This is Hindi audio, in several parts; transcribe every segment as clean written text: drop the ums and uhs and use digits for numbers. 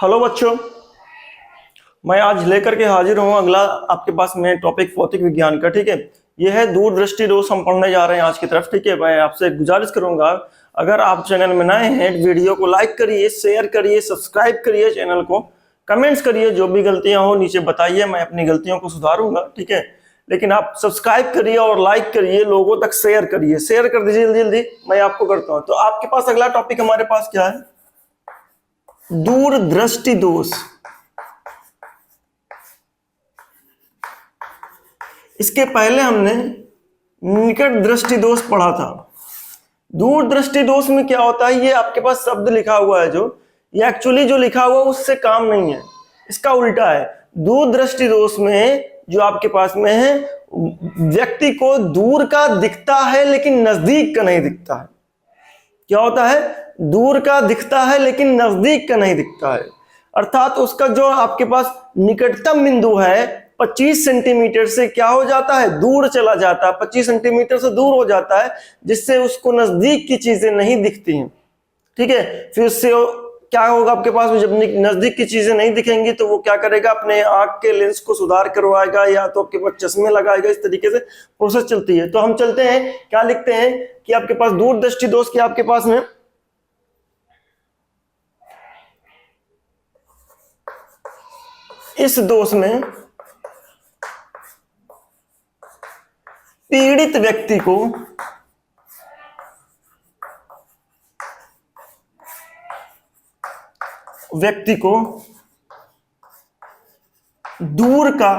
हेलो बच्चों, मैं आज लेकर के हाजिर हूँ अगला आपके पास में टॉपिक भौतिक विज्ञान का। ठीक है, यह है दूरदृष्टि दोष हम पढ़ने जा रहे हैं आज की तरफ। ठीक है, मैं आपसे गुजारिश करूंगा, अगर आप चैनल में नए हैं वीडियो को लाइक करिए, शेयर करिए, सब्सक्राइब करिए चैनल को, कमेंट्स करिए, जो भी गलतियां हो नीचे बताइए, मैं अपनी गलतियों को सुधारूंगा। ठीक है, लेकिन आप सब्सक्राइब करिए और लाइक करिए, लोगों तक शेयर करिए, शेयर कर दीजिए जल्दी जल्दी, मैं आपको करता हूँ। तो आपके पास अगला टॉपिक हमारे पास क्या है? दूरदृष्टि दोष। इसके पहले हमने निकट दृष्टि दोष पढ़ा था। दूरदृष्टि दोष में क्या होता है, ये आपके पास शब्द लिखा हुआ है, जो ये एक्चुअली जो लिखा हुआ उससे काम नहीं है, इसका उल्टा है। दूरदृष्टि दोष में जो आपके पास में है, व्यक्ति को दूर का दिखता है लेकिन नजदीक का नहीं दिखता है। क्या होता है? दूर का दिखता है लेकिन नजदीक का नहीं दिखता है। अर्थात उसका जो आपके पास निकटतम बिंदु है 25 सेंटीमीटर से क्या हो जाता है, दूर चला जाता है, 25 सेंटीमीटर से दूर हो जाता है, जिससे उसको नजदीक की चीजें नहीं दिखती हैं। ठीक है, फिर उससे क्या होगा, आपके पास में जब नजदीक की चीजें नहीं दिखेंगी तो वो क्या करेगा, अपने आंख के लेंस को सुधार करवाएगा या तो आपके पास चश्मे लगाएगा। इस तरीके से प्रोसेस चलती है। तो हम चलते हैं, क्या लिखते हैं कि आपके पास दूरदृष्टि दोष की आपके पास में इस दोष में पीड़ित व्यक्ति को दूर का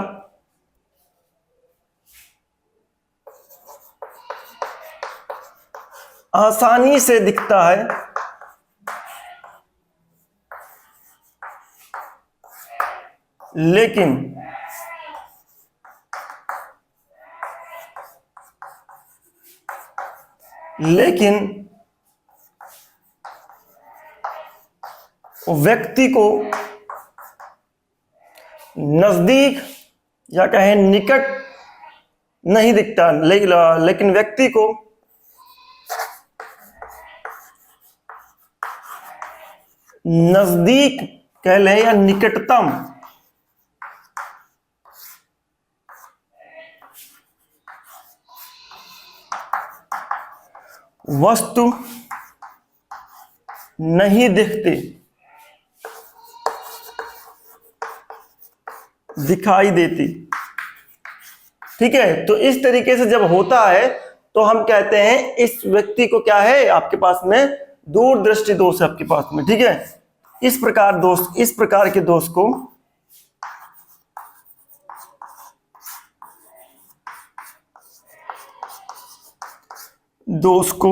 आसानी से दिखता है, लेकिन व्यक्ति को नजदीक या कहें निकट नहीं दिखता, लेकिन व्यक्ति को नजदीक कह लें या निकटतम वस्तु नहीं दिखाई देती। ठीक है, तो इस तरीके से जब होता है तो हम कहते हैं इस व्यक्ति को क्या है, आपके पास में दूरदृष्टि दोष है आपके पास में। ठीक है, इस प्रकार के दोष को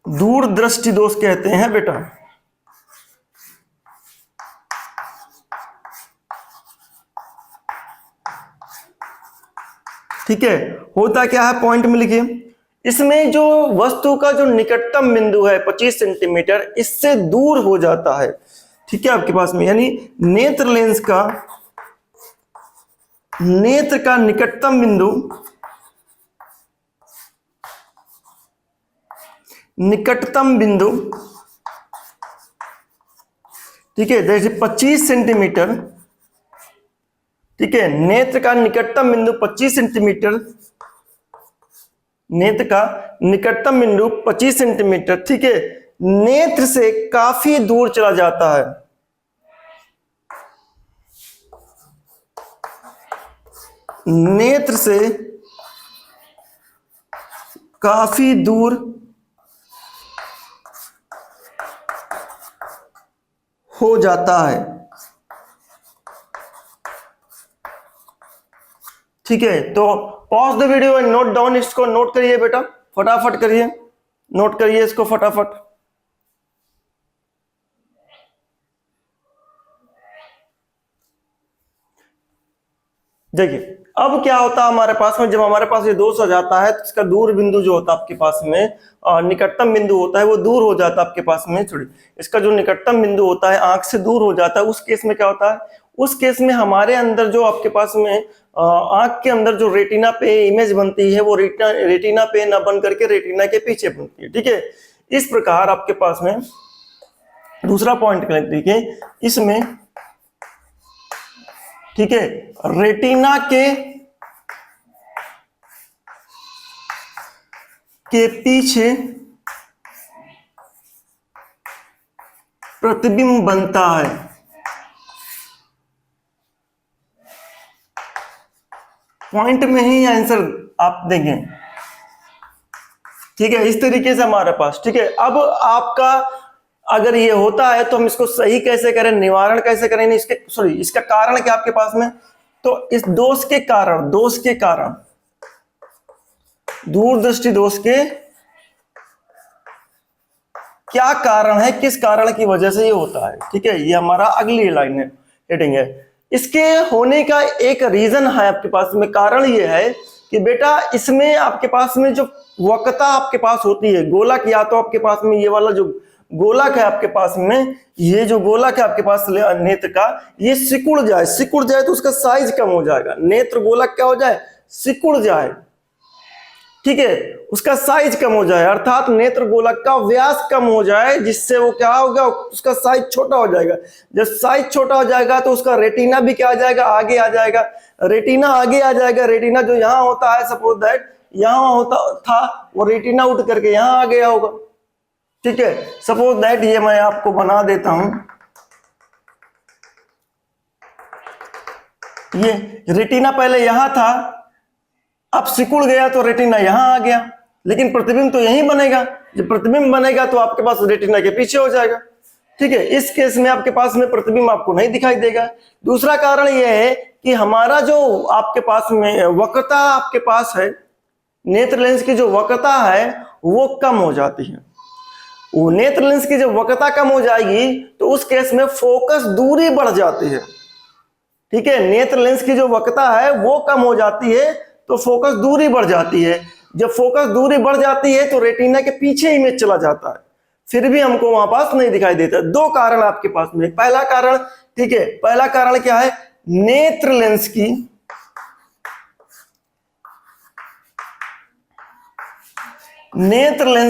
दूरदृष्टि दोष कहते हैं बेटा। ठीक है, होता क्या है, पॉइंट में लिखिए, इसमें जो वस्तु का जो निकटतम बिंदु है 25 सेंटीमीटर, इससे दूर हो जाता है। ठीक है, आपके पास में यानी नेत्र लेंस का निकटतम बिंदु ठीक है, जैसे 25 सेंटीमीटर। ठीक है, नेत्र का निकटतम बिंदु 25 सेंटीमीटर, नेत्र का निकटतम बिंदु 25 सेंटीमीटर। ठीक है, नेत्र से काफी दूर चला जाता है। नेत्र से काफी दूर हो जाता है। ठीक है, तो pause the video and note down, इसको नोट करिए बेटा, फटाफट करिए, नोट करिए इसको फटाफट। देखिए अब क्या होता है हमारे पास में, जब हमारे पास ये दोष आ जाता है तो इसका दूर बिंदु जो होता है आपके पास में, निकटतम बिंदु होता है वो दूर हो जाता है आपके पास में। छोड़िए, इसका जो निकटतम बिंदु होता है आंख से दूर हो जाता है। उस केस में क्या होता है, उस केस में हमारे अंदर जो आपके पास में आंख के अंदर जो रेटिना पे इमेज बनती है वो रेटिना पे ना बन करके रेटिना के पीछे बनती है। ठीक है, इस प्रकार आपके पास में दूसरा पॉइंट देखिए इसमें, ठीक है, रेटिना के पीछे प्रतिबिंब बनता है। पॉइंट में ही आंसर आप देंगे, ठीक है, इस तरीके से हमारे पास, ठीक है। अब आपका अगर ये होता है तो हम इसको सही कैसे करें, निवारण कैसे करें, इसका कारण क्या आपके पास में, तो इस दोष के कारण दूरदृष्टि दोष के क्या कारण है, किस कारण की वजह से ये होता है, ठीक है। ये हमारा अगली लाइन है, हेडिंग है। इसके होने का एक रीजन है आपके पास में, कारण ये है कि बेटा इसमें आपके पास में जो वक्रता आपके पास होती है, गोलक, या तो आपके पास में ये वाला जो गोलक है आपके पास में, ये जो गोलक है आपके पास नेत्र का, ये सिकुड़ जाए तो उसका साइज कम हो जाएगा। नेत्र गोलक क्या हो जाए, सिकुड़ जाए, ठीक है, उसका साइज कम हो जाए, अर्थात नेत्र गोलक का व्यास कम हो जाए, जिससे वो क्या होगा, उसका साइज छोटा हो जाएगा। जब साइज छोटा हो जाएगा तो उसका रेटिना भी क्या आ जाएगा, आगे आ जाएगा। रेटिना आगे आ जाएगा, रेटिना जो यहां होता है, सपोज दैट यहां होता था, वो रेटिना उठ करके यहां आ गया होगा, ठीक है। सपोज दैट ये मैं आपको बना देता हूं, ये रेटिना पहले यहां था, अब सिकुड़ गया तो रेटिना यहां आ गया, लेकिन प्रतिबिंब तो यहीं बनेगा। जब प्रतिबिंब बनेगा तो आपके पास रेटिना के पीछे हो जाएगा, ठीक है। इस केस में आपके पास में प्रतिबिंब आपको नहीं दिखाई देगा। दूसरा कारण यह है कि हमारा जो आपके पास में वक्रता आपके पास है, नेत्र लेंस की जो वक्रता है वो कम हो जाती है। वो नेत्र लेंस की जब वक्रता कम हो जाएगी तो उस केस में फोकस दूरी बढ़ जाती है, ठीक है। नेत्र लेंस की जो वक्रता है वो कम हो जाती है तो फोकस दूरी बढ़ जाती है। जब फोकस दूरी बढ़ जाती है तो रेटिना के पीछे इमेज चला जाता है, फिर भी हमको वहां पास नहीं दिखाई देता। दो कारण आपके पास में, पहला कारण, ठीक है, पहला कारण क्या है, नेत्र लेंस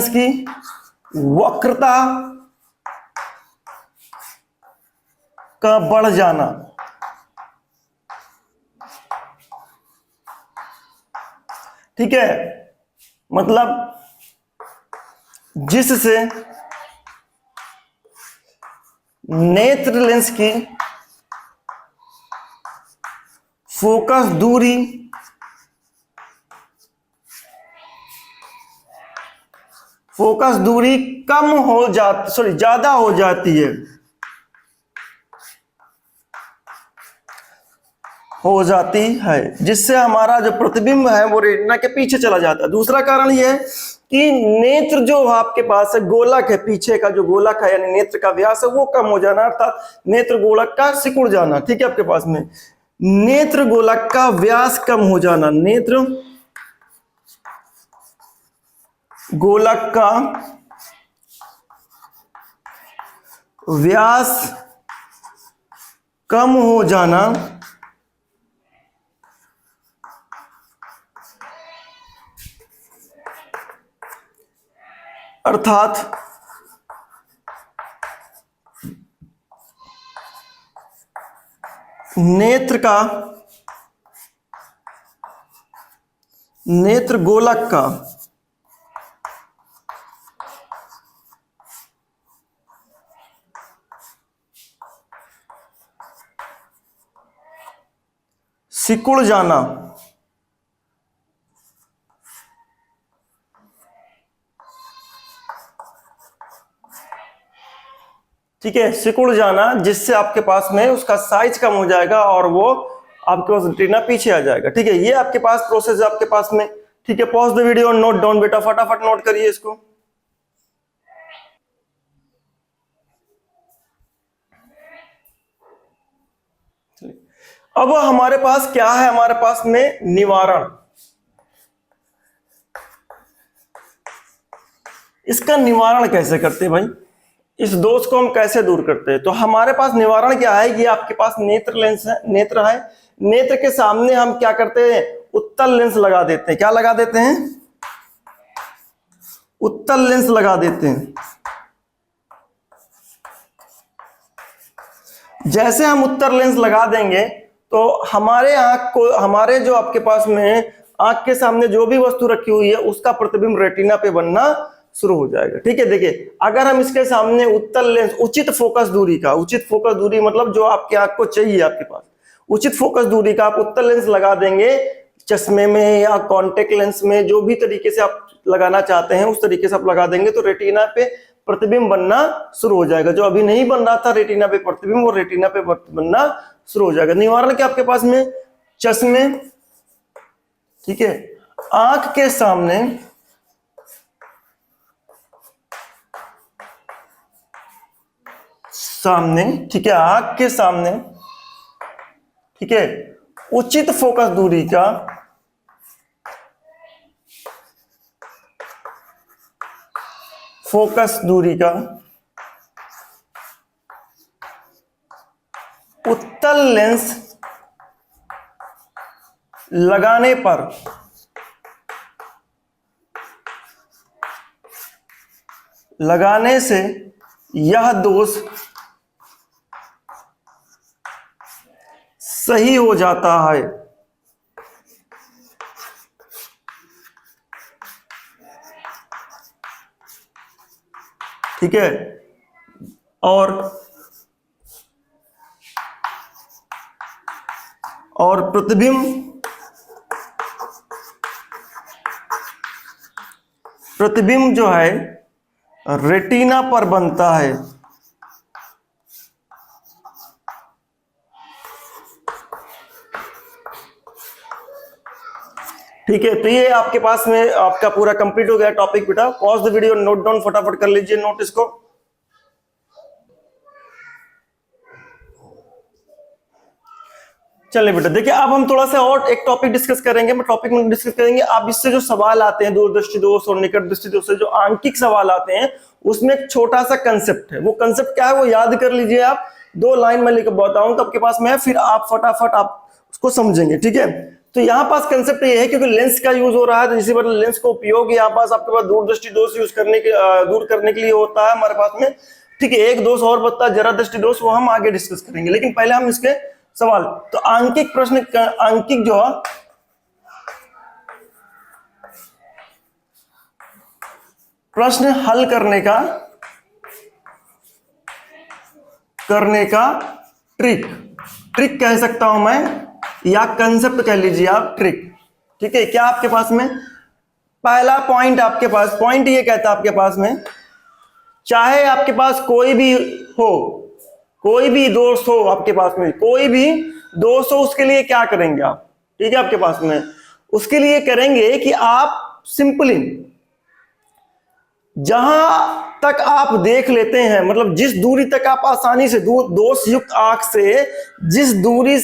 की वक्रता का बढ़ जाना, ठीक है, मतलब जिससे नेत्र लेंस की फोकस दूरी कम हो जाती, ज्यादा हो जाती है, जिससे हमारा जो प्रतिबिंब है वो रेटिना के पीछे चला जाता है। दूसरा कारण यह है कि नेत्र जो आपके पास है, गोलक है, पीछे का जो गोलक है यानी नेत्र का व्यास है वो कम हो जाना, अर्थात नेत्र गोलक का सिकुड़ जाना, ठीक है। आपके पास में नेत्र गोलक का व्यास कम हो जाना, नेत्र गोलक का व्यास कम हो जाना, अर्थात नेत्र गोलक का सिकुड़ जाना, ठीक है, सिकुड़ जाना, जिससे आपके पास में उसका साइज कम हो जाएगा और वो आपके पास रेटिना पीछे आ जाएगा, ठीक है। ये आपके पास प्रोसेस है आपके पास में, ठीक है। Pause the video, note down बेटा, फटाफट नोट करिए इसको। अब हमारे पास क्या है, हमारे पास में निवारण। इसका निवारण कैसे करते हैं भाई, इस दोष को हम कैसे दूर करते हैं? तो हमारे पास निवारण क्या है, ये आपके पास नेत्र लेंस है, नेत्र है, नेत्र के सामने हम क्या करते हैं, उत्तल लेंस लगा देते हैं। क्या लगा देते हैं, उत्तल लेंस लगा देते हैं। जैसे हम उत्तर लेंस लगा देंगे तो हमारे आंख को, हमारे जो आपके पास में आंख के सामने जो भी वस्तु रखी हुई है उसका प्रतिबिंब रेटिना पे बनना शुरू हो जाएगा। ठीक है, देखिए अगर हम इसके सामने उत्तर लेंस उचित फोकस दूरी का, उचित फोकस दूरी मतलब जो आपकी आंख को चाहिए आपके पास उचित फोकस दूरी का आप उत्तर लेंस लगा देंगे चश्मे में या कॉन्टेक्ट लेंस में, जो भी तरीके से आप लगाना चाहते हैं उस तरीके से आप लगा देंगे तो रेटिना पे प्रतिबिंब बनना शुरू हो जाएगा। जो अभी नहीं बन रहा था रेटिना पे प्रतिबिंब, वो रेटिना पे बनना शुरू हो जाएगा। निवारण क्या आपके पास में, चश्मे, ठीक है, आंख के सामने ठीक है, आंख के सामने, ठीक है, उचित फोकस दूरी का उत्तल लेंस लगाने पर लगाने से यह दोष सही हो जाता है। ठीक है, और प्रतिबिंब जो है रेटिना पर बनता है। ठीक है, तो ये आपके पास में आपका पूरा कंप्लीट हो गया टॉपिक बेटा। Pause the video, note down फटाफट कर लीजिए नोट इसको। चलिए बेटा देखिए, अब हम थोड़ा सा और एक टॉपिक डिस्कस करेंगे। मैं टॉपिक में डिस्कस करेंगे, आप इससे जो सवाल आते हैं दूरदृष्टि दोष और निकट दृष्टि दोष से जो आंकिक सवाल आते हैं उसमें एक छोटा सा कंसेप्ट है। वो कंसेप्ट क्या है वो याद कर लीजिए आप, 2 लाइन में लिख बताऊंगा आपके पास में, फिर आप फटाफट आप उसको समझेंगे। ठीक है, तो यहाँ पास कंसेप्ट ये है क्योंकि लेंस का यूज हो रहा है तो इसी पर लेंस का उपयोग यहाँ पास आपके पास दूरदृष्टि दोष यूज करने के दूर करने के लिए होता है हमारे पास में। ठीक है, एक दोष और बता जरा दृष्टि दोष, वो हम आगे डिस्कस करेंगे, लेकिन पहले हम इसके सवाल। तो आंकिक प्रश्न, आंकिक जो है प्रश्न हल करने का ट्रिक कह सकता हूं मैं, या कंसेप्ट कह लीजिए आप, ट्रिक। ठीक है, क्या आपके पास में पहला पॉइंट, आपके पास पॉइंट ये कहता है आपके पास में, चाहे आपके पास कोई भी दोष हो, आपके पास में कोई भी दोष हो, उसके लिए क्या करेंगे आप? ठीक है, आपके पास में उसके लिए करेंगे कि आप सिंपली जहां तक आप देख लेते हैं, मतलब जिस दूरी तक आप आसानी से दोष युक्त आंख से जिस दूरी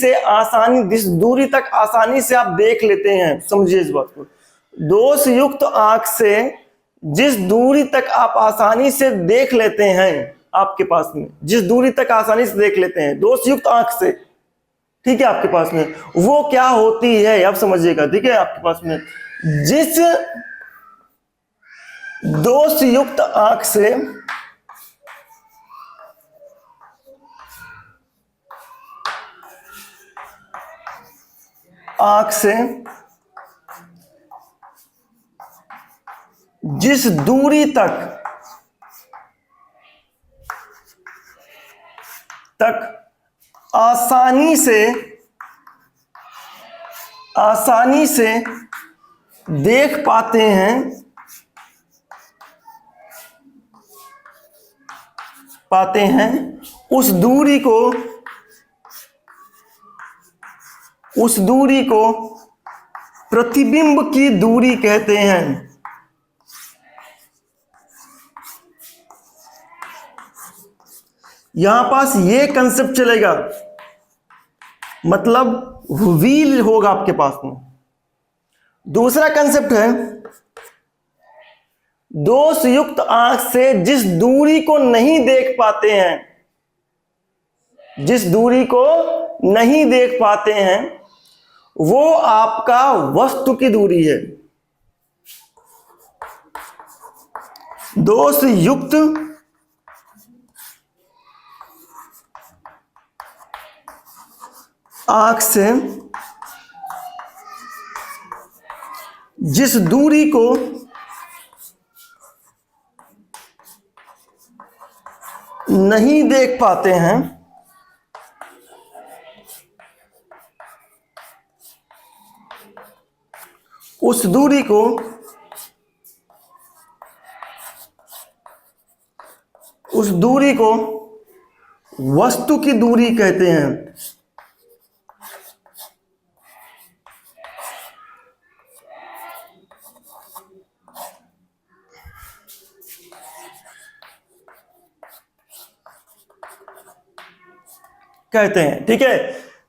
तक आसानी से आप देख लेते हैं, समझिए इस बात को, दोष युक्त आंख से जिस दूरी तक आप आसानी से देख लेते हैं, आपके पास में जिस दूरी तक आसानी से देख लेते हैं दोष युक्त आंख से, ठीक है, आपके पास में वो क्या होती है आप समझिएगा। ठीक है, आपके पास में जिस दोष युक्त आंख से जिस दूरी तक आसानी से देख पाते हैं उस दूरी को प्रतिबिंब की दूरी कहते हैं। यहां पास ये कंसेप्ट चलेगा, मतलब व्हील होगा आपके पास में। दूसरा कंसेप्ट है दोष युक्त आंख से जिस दूरी को नहीं देख पाते हैं, वो आपका वस्तु की दूरी है। दोष युक्त आंख से जिस दूरी को नहीं देख पाते हैं उस दूरी को वस्तु की दूरी कहते हैं। ठीक है,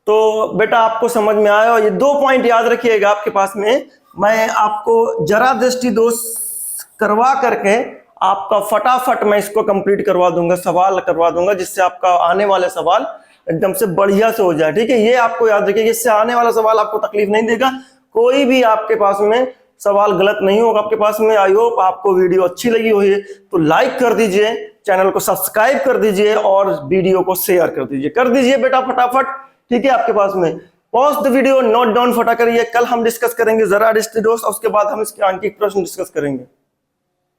तो बेटा आपको समझ में आया। ये 2 पॉइंट याद रखिएगा आपके पास में। मैं आपको जरा दृष्टि दोष करवा करके आपका फटाफट मैं इसको कंप्लीट करवा दूंगा, सवाल करवा दूंगा, जिससे आपका आने वाले सवाल एकदम से बढ़िया से हो जाए। ठीक है, ये आपको याद रखिए, इससे आने वाला सवाल आपको तकलीफ नहीं देगा, कोई भी आपके पास में सवाल गलत नहीं होगा आपके पास में। आई होप आपको वीडियो अच्छी लगी हुई है तो लाइक कर दीजिए, चैनल को सब्सक्राइब कर दीजिए और वीडियो को शेयर कर दीजिए बेटा फटाफट। ठीक है, आपके पास में pause the video, note down फटा करिए। कल हम डिस्कस करेंगे जरा दृष्टि दोष, उसके बाद हम इसके आंकिक प्रश्न डिस्कस करेंगे।